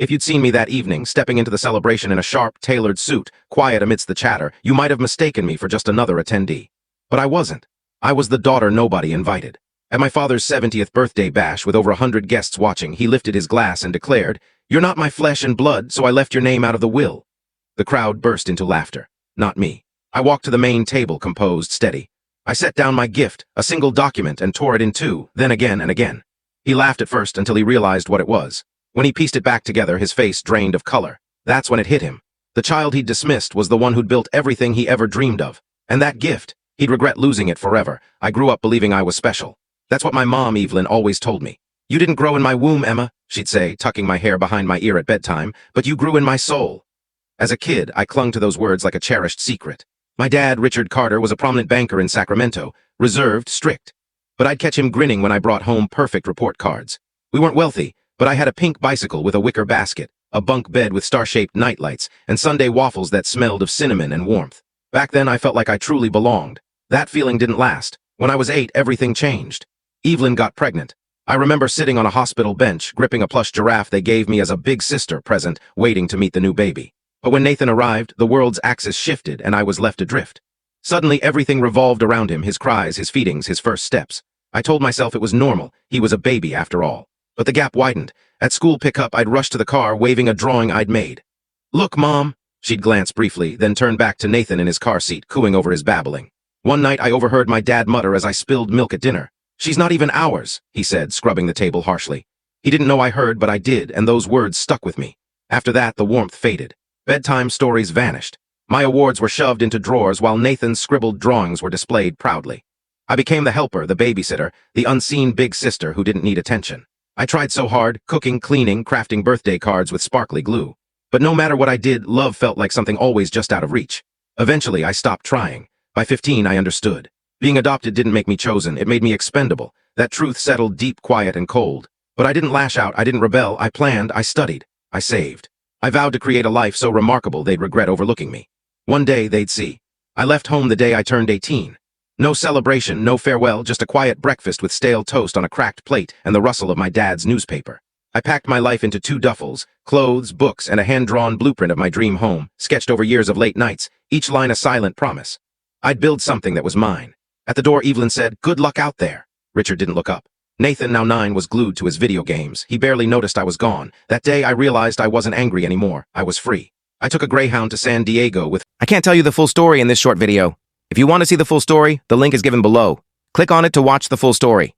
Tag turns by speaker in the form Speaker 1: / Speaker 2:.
Speaker 1: If you'd seen me that evening, stepping into the celebration in a sharp, tailored suit, quiet amidst the chatter, you might have mistaken me for just another attendee. But I wasn't. I was the daughter nobody invited. At my father's 70th birthday bash, with over 100 guests watching, he lifted his glass and declared, "You're not my flesh and blood, so I left your name out of the will." The crowd burst into laughter. Not me. I walked to the main table, composed, steady. I set down my gift, a single document, and tore it in two, then again and again. He laughed at first until he realized what it was. When he pieced it back together, his face drained of color. That's when it hit him. The child he'd dismissed was the one who'd built everything he ever dreamed of. And that gift, he'd regret losing it forever. I grew up believing I was special. That's what my mom, Evelyn, always told me. "You didn't grow in my womb, Emma," she'd say, tucking my hair behind my ear at bedtime, "but you grew in my soul." As a kid, I clung to those words like a cherished secret. My dad, Richard Carter, was a prominent banker in Sacramento, reserved, strict. But I'd catch him grinning when I brought home perfect report cards. We weren't wealthy, but I had a pink bicycle with a wicker basket, a bunk bed with star-shaped nightlights, and Sunday waffles that smelled of cinnamon and warmth. Back then, I felt like I truly belonged. That feeling didn't last. When I was 8, everything changed. Evelyn got pregnant. I remember sitting on a hospital bench, gripping a plush giraffe they gave me as a big sister present, waiting to meet the new baby. But when Nathan arrived, the world's axis shifted and I was left adrift. Suddenly, everything revolved around him, his cries, his feedings, his first steps. I told myself it was normal. He was a baby after all. But the gap widened. At school pickup, I'd rush to the car, waving a drawing I'd made. "Look, Mom." She'd glance briefly, then turn back to Nathan in his car seat, cooing over his babbling. One night, I overheard my dad mutter as I spilled milk at dinner. "She's not even ours," he said, scrubbing the table harshly. He didn't know I heard, but I did, and those words stuck with me. After that, the warmth faded. Bedtime stories vanished. My awards were shoved into drawers while Nathan's scribbled drawings were displayed proudly. I became the helper, the babysitter, the unseen big sister who didn't need attention. I tried so hard, cooking, cleaning, crafting birthday cards with sparkly glue. But no matter what I did, love felt like something always just out of reach. Eventually, I stopped trying. By 15, I understood. Being adopted didn't make me chosen, it made me expendable. That truth settled deep, quiet, and cold. But I didn't lash out, I didn't rebel, I planned, I studied, I saved. I vowed to create a life so remarkable they'd regret overlooking me. One day, they'd see. I left home the day I turned 18. No celebration, no farewell, just a quiet breakfast with stale toast on a cracked plate and the rustle of my dad's newspaper. I packed my life into 2 duffels, clothes, books, and a hand-drawn blueprint of my dream home, sketched over years of late nights, each line a silent promise. I'd build something that was mine. At the door, Evelyn said, "Good luck out there." Richard didn't look up. Nathan, now 9, was glued to his video games. He barely noticed I was gone. That day, I realized I wasn't angry anymore. I was free. I took a Greyhound to San Diego with...
Speaker 2: I can't tell you the full story in this short video. If you want to see the full story, the link is given below. Click on it to watch the full story.